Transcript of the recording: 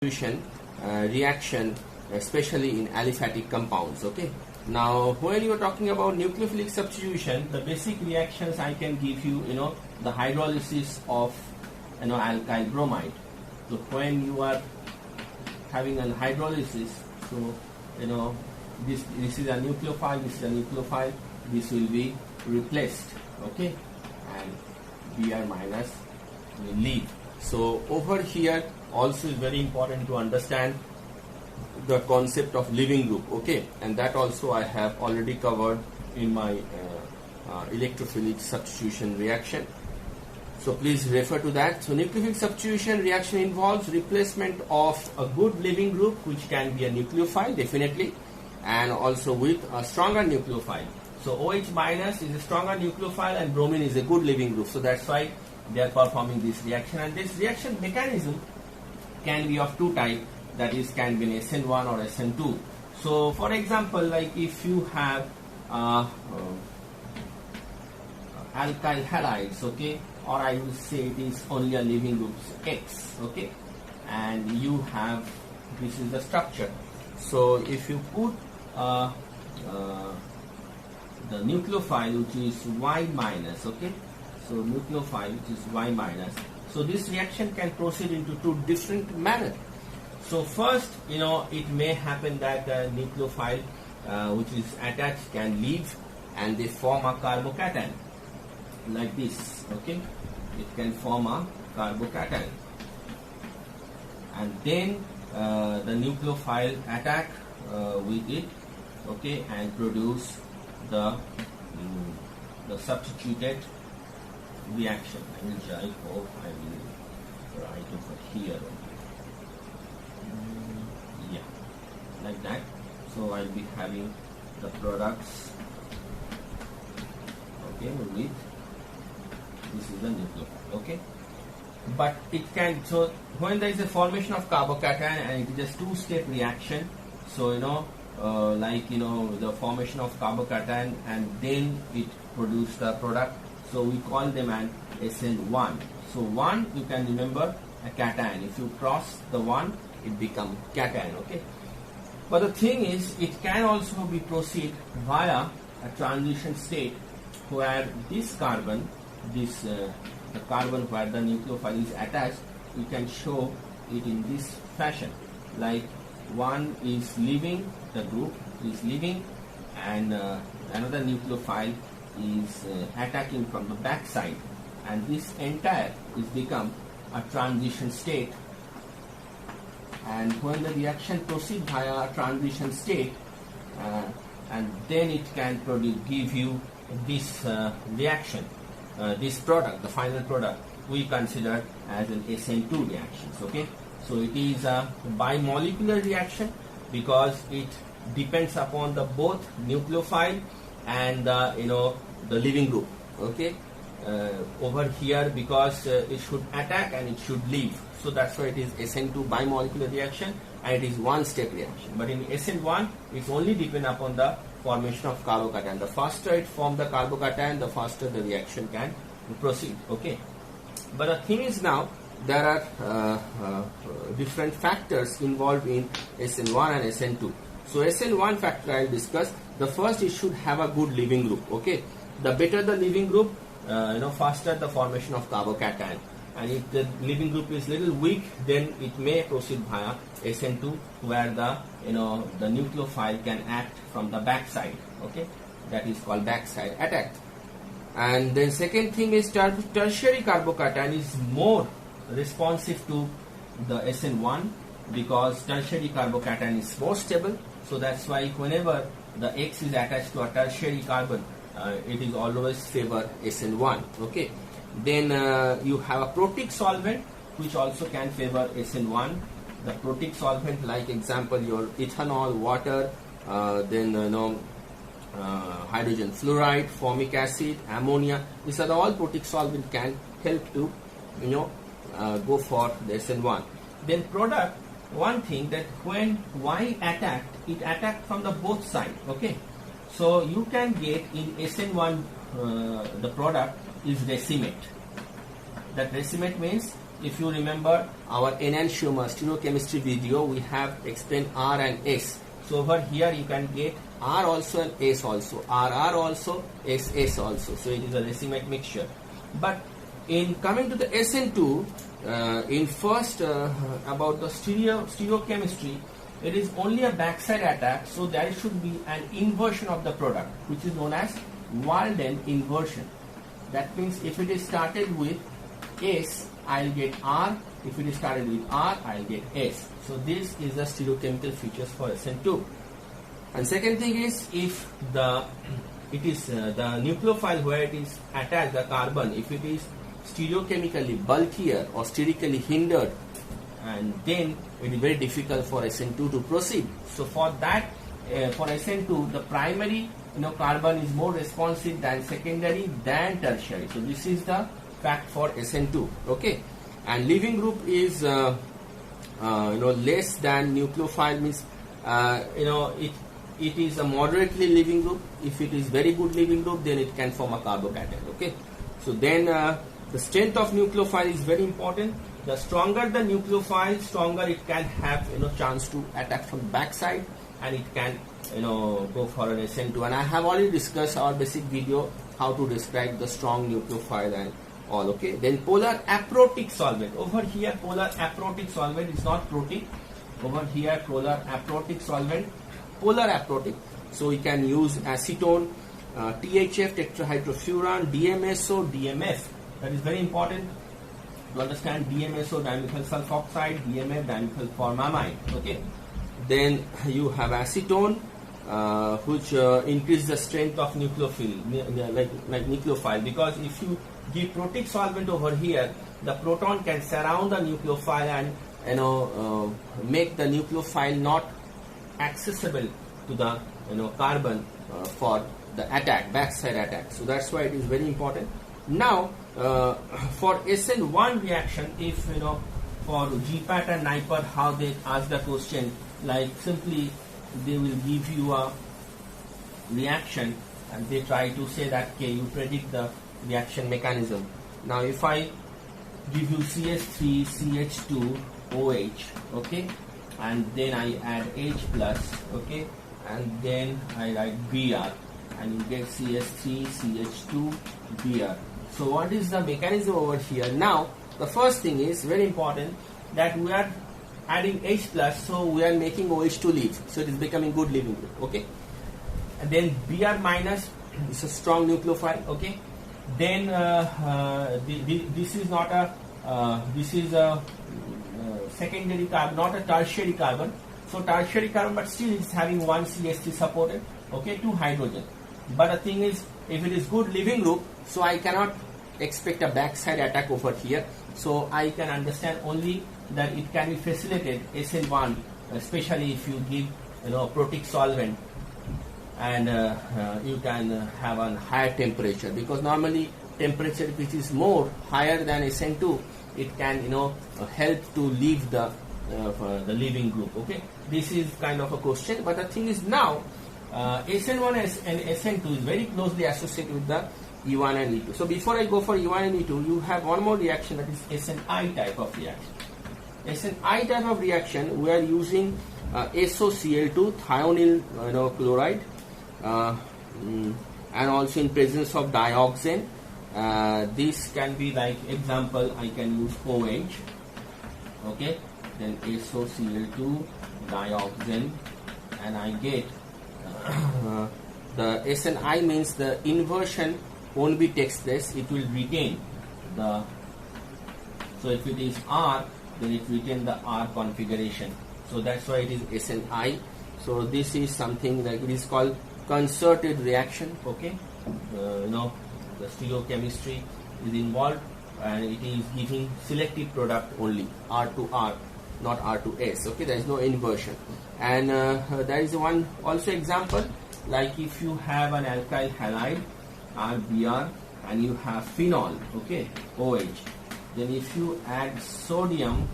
substitution reaction, especially in aliphatic compounds. Okay. Now, when you are talking about nucleophilic substitution, the basic reactions I can give you, the hydrolysis of, alkyl bromide. So when you are having an hydrolysis, so this is a nucleophile, this is a nucleophile, this will be replaced, okay, and Br minus will leave. So over here also is very important to understand the concept of leaving group, okay, and that also I have already covered in my electrophilic substitution reaction. So please refer to that. So nucleophilic substitution reaction involves replacement of a good leaving group, which can be a nucleophile definitely, and also with a stronger nucleophile. So OH minus is a stronger nucleophile and bromine is a good leaving group. So that's why they are performing this reaction, and this reaction mechanism can be of two types, that is can be an SN1 or SN2. So for example, like if you have alkyl halides, okay, or I will say it is only a leaving group X, okay, and you have, this is the structure. So if you put the nucleophile which is Y minus, okay, so nucleophile which is Y minus, so this reaction can proceed into two different manners. So first, it may happen that the nucleophile which is attached can leave and they form a carbocation like this, okay, it can form a carbocation, and then the nucleophile attack with it, okay, and produce the substituted reaction. I hope I will write over here. Yeah, like that. So I'll be having the products, okay, with this is the nucleophile, okay. But it can, so when there is a formation of carbocation and it is a two-step reaction, so the formation of carbocation and then it produce the product, so we call them an SN1. So 1, you can remember a cation. If you cross the 1, it becomes cation, okay. But the thing is, it can also be proceed via a transition state where this carbon, the carbon where the nucleophile is attached, you can show it in this fashion, like one is leaving, the group is leaving, and another nucleophile is attacking from the back side, and this entire is become a transition state. And when the reaction proceeds via a transition state, and then it can give you this reaction, this product, the final product, we consider as an SN2 reactions, okay. So it is a bimolecular reaction because it depends upon the both nucleophile and the leaving group, okay. Over here, because it should attack and it should leave, so that's why it is SN2 bimolecular reaction, and it is one-step reaction. But in SN1, it only depends upon the formation of carbocation. The faster it forms the carbocation, the faster the reaction can proceed, okay. But the thing is, now there are different factors involved in SN1 and SN2. So SN1 factor I will discuss. The first, it should have a good leaving group, okay. The better the leaving group, faster the formation of carbocation. And if the leaving group is little weak, then it may proceed via SN2, where the nucleophile can act from the back side, okay. That is called backside attack. And then second thing is tertiary carbocation is more responsive to the SN1 because tertiary carbocation is more stable. So that's why whenever the X is attached to a tertiary carbon, it is always favor SN1, okay. Then you have a protic solvent which also can favor SN1. The protic solvent, like example your ethanol, water, then hydrogen fluoride, formic acid, ammonia. These are all protic solvent can help to go for the SN1. Then product, one thing that when Y attacked, it attacked from the both sides, okay. So you can get in SN1 the product is racemate. That racemate means if you remember our enantiomer stereochemistry video, we have explained R and S. So over here you can get R also and S also, RR also, SS also. So it is a racemate mixture. But in coming to the SN2, in first about the stereochemistry, it is only a backside attack, so there should be an inversion of the product, which is known as Walden inversion. That means if it is started with S, I'll get R. If it is started with R, I'll get S. So this is the stereochemical features for SN2. And second thing is, if the nucleophile where it is attached, the carbon, if it is stereochemically bulkier or sterically hindered, and then it is very difficult for SN2 to proceed. So for that, for SN2, the primary carbon is more responsive than secondary than tertiary. So this is the fact for SN2. Okay, and leaving group is less than nucleophile, means it is a moderately leaving group. If it is very good leaving group, then it can form a carbocation. Okay, so then the strength of nucleophile is very important. The stronger the nucleophile, stronger it can have chance to attack from the backside, and it can go for an SN2. And I have already discussed our basic video how to describe the strong nucleophile and all. Okay, then polar aprotic solvent. Over here polar aprotic solvent is not protic. Over here polar aprotic solvent, polar aprotic. So we can use acetone, THF, tetrahydrofuran, DMSO, DMF. That is very important to understand. DMSO, dimethyl sulfoxide, DMF, dimethyl formamide. Okay, then you have acetone, which increase the strength of nucleophile, like nucleophile, because if you give protic solvent over here, the proton can surround the nucleophile and make the nucleophile not accessible to the carbon for the attack, backside attack. So that's why it is very important. Now for SN1 reaction, if for GPAT and NIPER, how they ask the question, like simply they will give you a reaction and they try to say that, okay, you predict the reaction mechanism. Now if I give you CS3 CH2 OH, okay, and then I add H plus, okay, and then I write Br, and you get CS3 CH2 Br. So what is the mechanism over here? Now the first thing is very important, that we are adding H plus, so we are making OH to leave, so it is becoming good leaving group. Okay, and then Br minus is a strong nucleophile. Okay, then this is not a this is a secondary carbon, not a tertiary carbon. So tertiary carbon, but still it's having one CH3 supported. Okay, 2 hydrogen. But the thing is, if it is good leaving group, so I cannot expect a backside attack over here. So I can understand only that it can be facilitated SN1, especially if you give protic solvent, and you can have a higher temperature, because normally temperature which is more higher than SN2, it can help to leave the leaving group. Okay, this is kind of a question, but the thing is now SN1 and SN2 is very closely associated with the E1 and E2. So before I go for E1 and E2, you have one more reaction, that is SNI type of reaction. SNI type of reaction, we are using SOCl2, thionyl chloride, and also in presence of dioxane. This can be like example, I can use OH, okay, then SOCl2 dioxane, and I get the SNI means the inversion won't be takes place, it will retain the, so if it is R, then it retain the R configuration, so that's why it is SNI. So this is something like it is called concerted reaction. Okay, the stereochemistry is involved, and it is giving selective product only, R to R, not R to S. Okay, there is no inversion. And there is one also example, like if you have an alkyl halide RBr and you have phenol, okay, OH, then if you add sodium